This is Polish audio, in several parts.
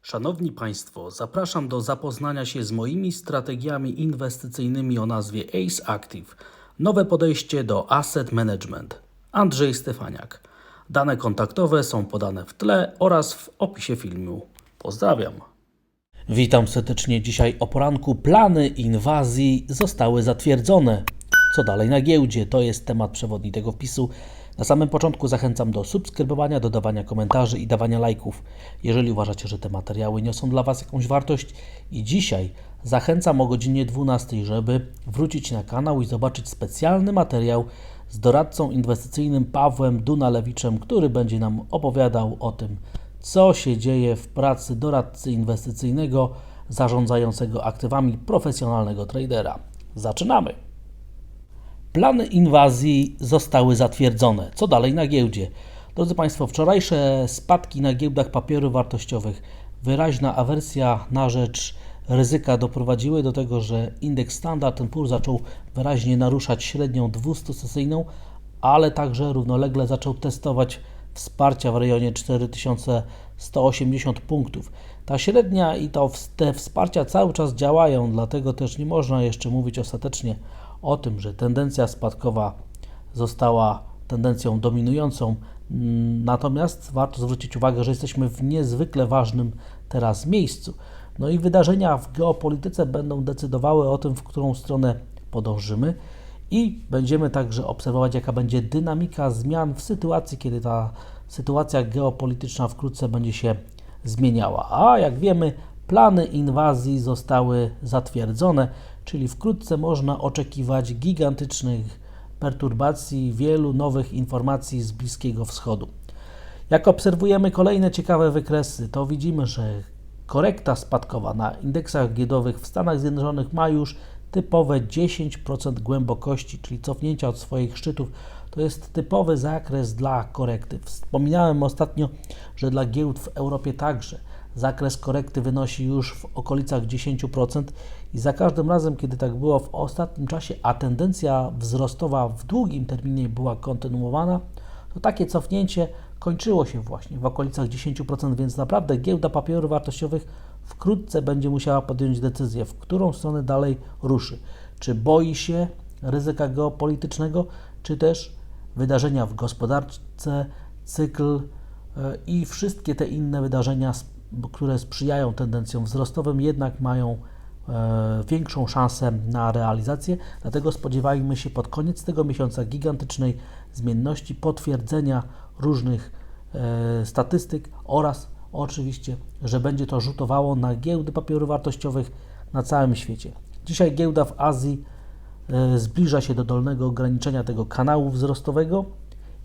Szanowni Państwo, zapraszam do zapoznania się z moimi strategiami inwestycyjnymi o nazwie ACE Active. Nowe podejście do asset management. Andrzej Stefaniak. Dane kontaktowe są podane w tle oraz w opisie filmu. Pozdrawiam. Witam serdecznie. Dzisiaj o poranku. Plany inwazji zostały zatwierdzone. Co dalej na giełdzie? To jest temat przewodni tego wpisu. Na samym początku zachęcam do subskrybowania, dodawania komentarzy i dawania lajków, jeżeli uważacie, że te materiały niosą dla Was jakąś wartość. I dzisiaj zachęcam o godzinie 12, żeby wrócić na kanał i zobaczyć specjalny materiał z doradcą inwestycyjnym Pawłem Dunalewiczem, który będzie nam opowiadał o tym, co się dzieje w pracy doradcy inwestycyjnego zarządzającego aktywami profesjonalnego tradera. Zaczynamy! Plany inwazji zostały zatwierdzone. Co dalej na giełdzie? Drodzy Państwo, wczorajsze spadki na giełdach papierów wartościowych, wyraźna awersja na rzecz ryzyka doprowadziły do tego, że indeks Standard & Poor's zaczął wyraźnie naruszać średnią 200-sesyjną, ale także równolegle zaczął testować wsparcia w rejonie 4180 punktów. Ta średnia i te wsparcia cały czas działają, dlatego też nie można jeszcze mówić ostatecznie o tym, że tendencja spadkowa została tendencją dominującą. Natomiast warto zwrócić uwagę, że jesteśmy w niezwykle ważnym teraz miejscu. No i wydarzenia w geopolityce będą decydowały o tym, w którą stronę podążymy i będziemy także obserwować, jaka będzie dynamika zmian w sytuacji, kiedy ta sytuacja geopolityczna wkrótce będzie się zmieniała. A jak wiemy, plany inwazji zostały zatwierdzone, czyli wkrótce można oczekiwać gigantycznych perturbacji, wielu nowych informacji z Bliskiego Wschodu. Jak obserwujemy kolejne ciekawe wykresy, to widzimy, że korekta spadkowa na indeksach giełdowych w Stanach Zjednoczonych ma już typowe 10% głębokości, czyli cofnięcia od swoich szczytów. To jest typowy zakres dla korekty. Wspominałem ostatnio, że dla giełd w Europie także zakres korekty wynosi już w okolicach 10% i za każdym razem, kiedy tak było w ostatnim czasie, a tendencja wzrostowa w długim terminie była kontynuowana, to takie cofnięcie kończyło się właśnie w okolicach 10%, więc naprawdę giełda papierów wartościowych wkrótce będzie musiała podjąć decyzję, w którą stronę dalej ruszy. Czy boi się ryzyka geopolitycznego, czy też wydarzenia w gospodarce, cykl i wszystkie te inne wydarzenia, które sprzyjają tendencjom wzrostowym, jednak mają większą szansę na realizację. Dlatego spodziewajmy się pod koniec tego miesiąca gigantycznej zmienności, potwierdzenia różnych statystyk oraz oczywiście, że będzie to rzutowało na giełdy papierów wartościowych na całym świecie. Dzisiaj giełda w Azji zbliża się do dolnego ograniczenia tego kanału wzrostowego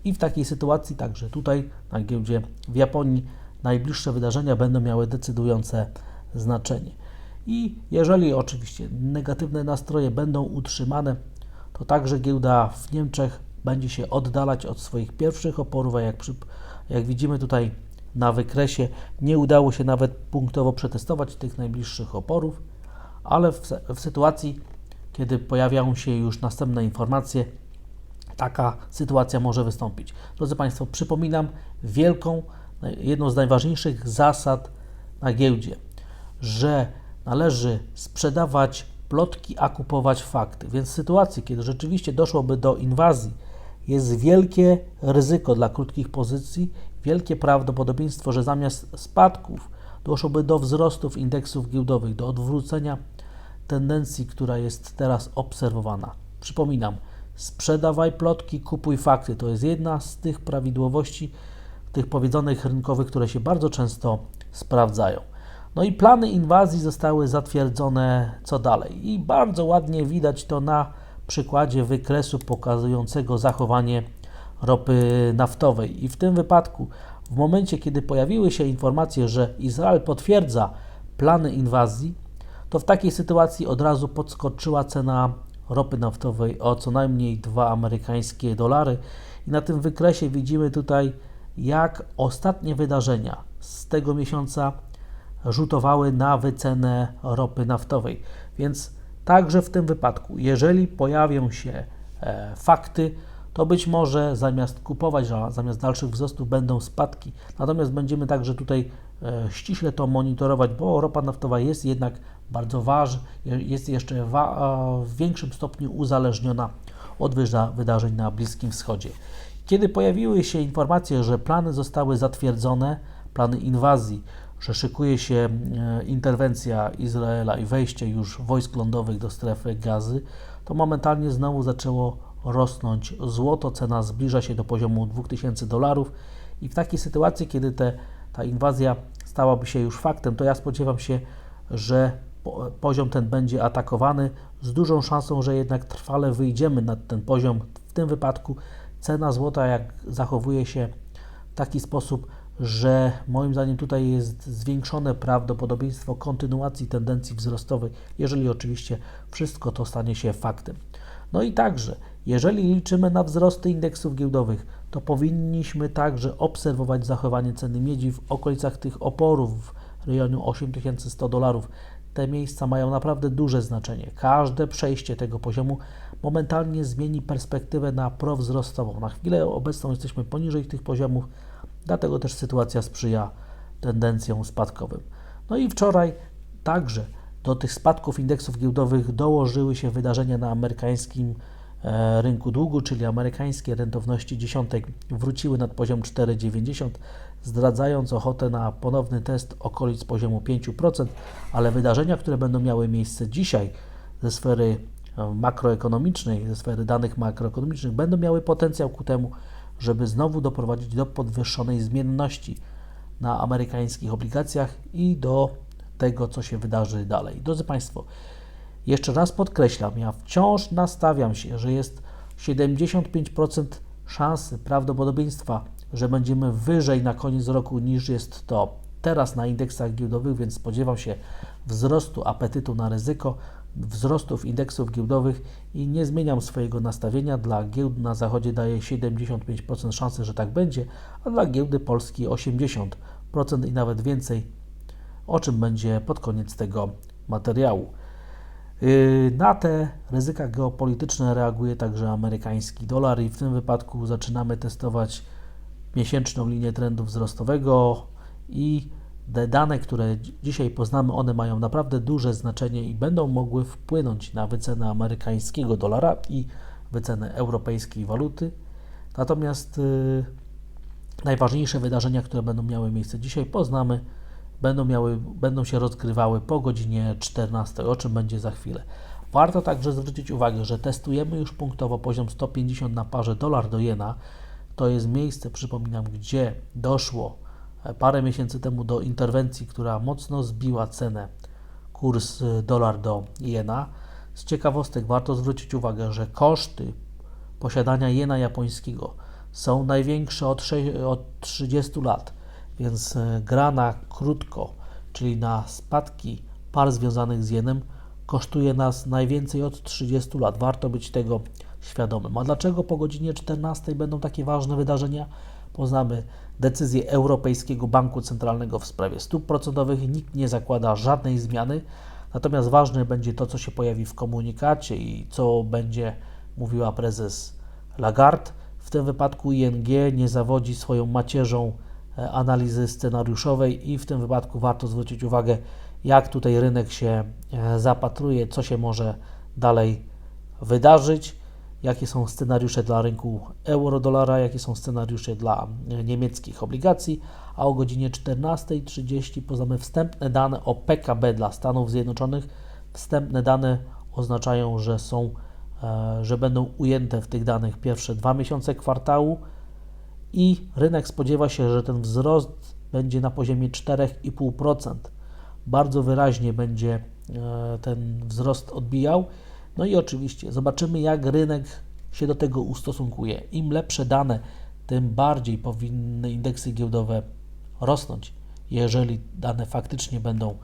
i w takiej sytuacji także tutaj na giełdzie w Japonii najbliższe wydarzenia będą miały decydujące znaczenie. I jeżeli oczywiście negatywne nastroje będą utrzymane, to także giełda w Niemczech będzie się oddalać od swoich pierwszych oporów, a jak widzimy tutaj na wykresie, nie udało się nawet punktowo przetestować tych najbliższych oporów, ale w sytuacji, kiedy pojawiają się już następne informacje, taka sytuacja może wystąpić. Drodzy Państwo, przypominam jedną z najważniejszych zasad na giełdzie, że należy sprzedawać plotki, a kupować fakty. Więc w sytuacji, kiedy rzeczywiście doszłoby do inwazji, jest wielkie ryzyko dla krótkich pozycji, wielkie prawdopodobieństwo, że zamiast spadków doszłoby do wzrostów indeksów giełdowych, do odwrócenia tendencji, która jest teraz obserwowana. Przypominam, sprzedawaj plotki, kupuj fakty. To jest jedna z tych prawidłowości, tych powiedzonych rynkowych, które się bardzo często sprawdzają. No i plany inwazji zostały zatwierdzone. Co dalej? I bardzo ładnie widać to na przykładzie wykresu pokazującego zachowanie ropy naftowej. I w tym wypadku, w momencie, kiedy pojawiły się informacje, że Izrael potwierdza plany inwazji, to w takiej sytuacji od razu podskoczyła cena ropy naftowej o co najmniej 2 amerykańskie dolary. I na tym wykresie widzimy tutaj, jak ostatnie wydarzenia z tego miesiąca rzutowały na wycenę ropy naftowej. Więc także w tym wypadku, jeżeli pojawią się fakty, to być może zamiast kupować, zamiast dalszych wzrostów będą spadki. Natomiast będziemy także tutaj ściśle to monitorować, bo ropa naftowa jest jednak bardzo ważna, jest jeszcze w większym stopniu uzależniona od wydarzeń na Bliskim Wschodzie. Kiedy pojawiły się informacje, że plany zostały zatwierdzone, plany inwazji, że szykuje się interwencja Izraela i wejście już wojsk lądowych do strefy Gazy, to momentalnie znowu zaczęło rosnąć złoto, cena zbliża się do poziomu $2000 i w takiej sytuacji, kiedy ta inwazja stałaby się już faktem, to ja spodziewam się, że poziom ten będzie atakowany z dużą szansą, że jednak trwale wyjdziemy nad ten poziom. W tym wypadku cena złota jak zachowuje się w taki sposób, że moim zdaniem tutaj jest zwiększone prawdopodobieństwo kontynuacji tendencji wzrostowej, jeżeli oczywiście wszystko to stanie się faktem. No i także, jeżeli liczymy na wzrosty indeksów giełdowych, to powinniśmy także obserwować zachowanie ceny miedzi w okolicach tych oporów w rejonie $8100. Te miejsca mają naprawdę duże znaczenie. Każde przejście tego poziomu momentalnie zmieni perspektywę na prowzrostową. Na chwilę obecną jesteśmy poniżej tych poziomów, dlatego też sytuacja sprzyja tendencjom spadkowym. No i wczoraj także do tych spadków indeksów giełdowych dołożyły się wydarzenia na amerykańskim rynku długu, czyli amerykańskie rentowności dziesiątek wróciły nad poziom 4,90, zdradzając ochotę na ponowny test okolic poziomu 5%, ale wydarzenia, które będą miały miejsce dzisiaj ze sfery makroekonomicznej, ze sfery danych makroekonomicznych, będą miały potencjał ku temu, żeby znowu doprowadzić do podwyższonej zmienności na amerykańskich obligacjach i do tego, co się wydarzy dalej. Drodzy Państwo, jeszcze raz podkreślam, ja wciąż nastawiam się, że jest 75% szansy, prawdopodobieństwa, że będziemy wyżej na koniec roku niż jest to teraz na indeksach giełdowych, więc spodziewam się wzrostu apetytu na ryzyko, wzrostów indeksów giełdowych i nie zmieniam swojego nastawienia. Dla giełd na zachodzie daję 75% szansy, że tak będzie, a dla giełdy Polski 80% i nawet więcej, o czym będzie pod koniec tego materiału. Na te ryzyka geopolityczne reaguje także amerykański dolar i w tym wypadku zaczynamy testować miesięczną linię trendu wzrostowego i te dane, które dzisiaj poznamy, one mają naprawdę duże znaczenie i będą mogły wpłynąć na wycenę amerykańskiego dolara i wycenę europejskiej waluty. Natomiast najważniejsze wydarzenia, które będą miały miejsce dzisiaj, poznamy, będą się rozgrywały po godzinie 14, o czym będzie za chwilę. Warto także zwrócić uwagę, że testujemy już punktowo poziom 150 na parze dolar do jena. To jest miejsce, przypominam, gdzie doszło parę miesięcy temu do interwencji, która mocno zbiła cenę, kurs dolar do jena. Z ciekawostek warto zwrócić uwagę, że koszty posiadania jena japońskiego są największe od 30 lat, więc gra na krótko, czyli na spadki par związanych z jenem, kosztuje nas najwięcej od 30 lat. Warto być tego świadomym. A dlaczego po godzinie 14 będą takie ważne wydarzenia? Poznamy decyzję Europejskiego Banku Centralnego w sprawie stóp procentowych. Nikt nie zakłada żadnej zmiany, natomiast ważne będzie to, co się pojawi w komunikacie i co będzie mówiła prezes Lagarde. W tym wypadku ING nie zawodzi swoją macierzą analizy scenariuszowej i w tym wypadku warto zwrócić uwagę, jak tutaj rynek się zapatruje, co się może dalej wydarzyć, jakie są scenariusze dla rynku euro-dolara, jakie są scenariusze dla niemieckich obligacji, a o godzinie 14:30 poznamy wstępne dane o PKB dla Stanów Zjednoczonych. Wstępne dane oznaczają, że będą ujęte w tych danych pierwsze 2 miesiące kwartału i rynek spodziewa się, że ten wzrost będzie na poziomie 4,5%. Bardzo wyraźnie będzie ten wzrost odbijał. No i oczywiście zobaczymy, jak rynek się do tego ustosunkuje. Im lepsze dane, tym bardziej powinny indeksy giełdowe rosnąć, jeżeli dane faktycznie będą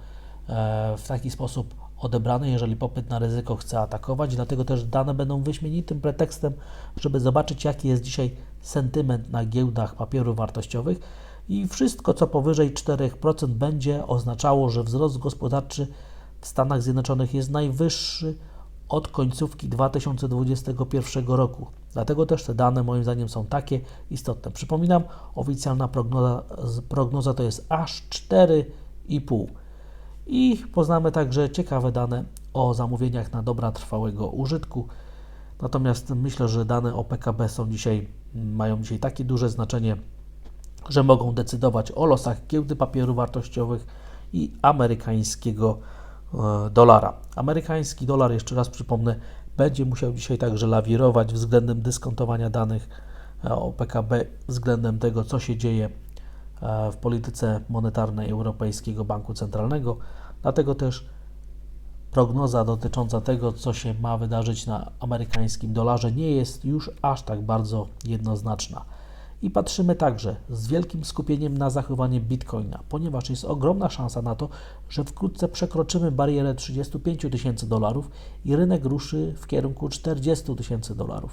w taki sposób odebrane, jeżeli popyt na ryzyko chce atakować. Dlatego też dane będą wyśmienitym pretekstem, żeby zobaczyć, jaki jest dzisiaj sentyment na giełdach papierów wartościowych i wszystko, co powyżej 4% będzie oznaczało, że wzrost gospodarczy w Stanach Zjednoczonych jest najwyższy od końcówki 2021 roku. Dlatego też te dane moim zdaniem są takie istotne. Przypominam, oficjalna prognoza to jest aż 4,5. I poznamy także ciekawe dane o zamówieniach na dobra trwałego użytku. Natomiast myślę, że dane o PKB mają dzisiaj takie duże znaczenie, że mogą decydować o losach giełdy papierów wartościowych i amerykańskiego dolara. Amerykański dolar, jeszcze raz przypomnę, będzie musiał dzisiaj także lawirować względem dyskontowania danych o PKB, względem tego, co się dzieje w polityce monetarnej Europejskiego Banku Centralnego. Dlatego też prognoza dotycząca tego, co się ma wydarzyć na amerykańskim dolarze, nie jest już aż tak bardzo jednoznaczna. I patrzymy także z wielkim skupieniem na zachowanie Bitcoina, ponieważ jest ogromna szansa na to, że wkrótce przekroczymy barierę $35,000 i rynek ruszy w kierunku $40,000.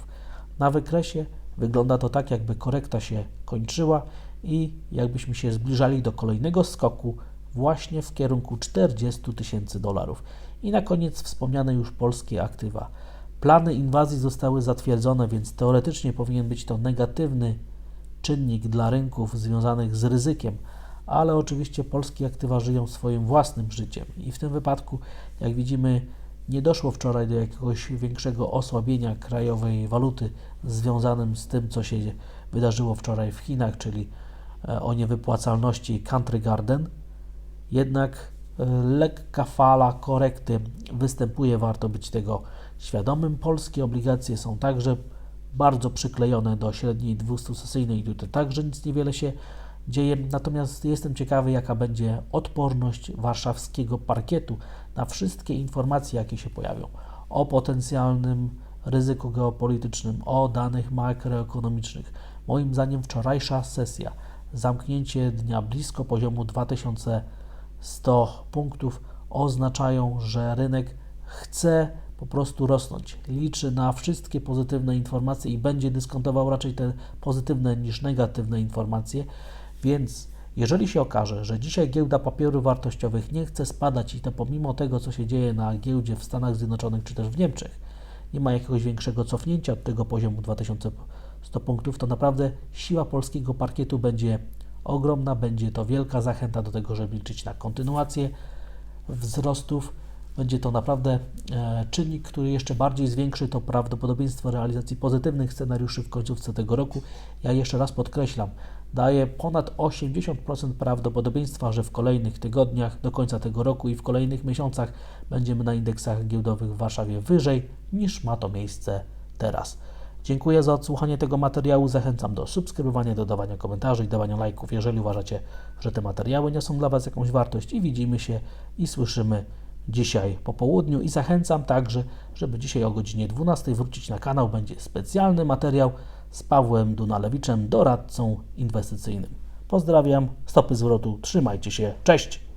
Na wykresie wygląda to tak, jakby korekta się kończyła i jakbyśmy się zbliżali do kolejnego skoku właśnie w kierunku $40,000. I na koniec wspomniane już polskie aktywa. Plany inwazji zostały zatwierdzone, więc teoretycznie powinien być to negatywny czynnik dla rynków związanych z ryzykiem, ale oczywiście polskie aktywa żyją swoim własnym życiem i w tym wypadku, jak widzimy, nie doszło wczoraj do jakiegoś większego osłabienia krajowej waluty związanym z tym, co się wydarzyło wczoraj w Chinach, czyli o niewypłacalności Country Garden. Jednak lekka fala korekty występuje, warto być tego świadomym. Polskie obligacje są także bardzo przyklejone do średniej 200-sesyjnej i tutaj także nic niewiele się dzieje. Natomiast jestem ciekawy, jaka będzie odporność warszawskiego parkietu na wszystkie informacje, jakie się pojawią o potencjalnym ryzyku geopolitycznym, o danych makroekonomicznych. Moim zdaniem wczorajsza sesja, zamknięcie dnia blisko poziomu 2100 punktów oznaczają, że rynek chce po prostu rosnąć. Liczy na wszystkie pozytywne informacje i będzie dyskontował raczej te pozytywne niż negatywne informacje, więc jeżeli się okaże, że dzisiaj giełda papierów wartościowych nie chce spadać i to pomimo tego, co się dzieje na giełdzie w Stanach Zjednoczonych czy też w Niemczech, nie ma jakiegoś większego cofnięcia od tego poziomu 2100 punktów, to naprawdę siła polskiego parkietu będzie ogromna, będzie to wielka zachęta do tego, żeby liczyć na kontynuację wzrostów. Będzie to naprawdę czynnik, który jeszcze bardziej zwiększy to prawdopodobieństwo realizacji pozytywnych scenariuszy w końcówce tego roku. Ja jeszcze raz podkreślam, daję ponad 80% prawdopodobieństwa, że w kolejnych tygodniach do końca tego roku i w kolejnych miesiącach będziemy na indeksach giełdowych w Warszawie wyżej niż ma to miejsce teraz. Dziękuję za odsłuchanie tego materiału. Zachęcam do subskrybowania, dodawania komentarzy i dawania lajków, jeżeli uważacie, że te materiały niosą dla Was jakąś wartość i widzimy się i słyszymy dzisiaj po południu i zachęcam także, żeby dzisiaj o godzinie 12 wrócić na kanał. Będzie specjalny materiał z Pawłem Dunalewiczem, doradcą inwestycyjnym. Pozdrawiam, stopy zwrotu, trzymajcie się, cześć!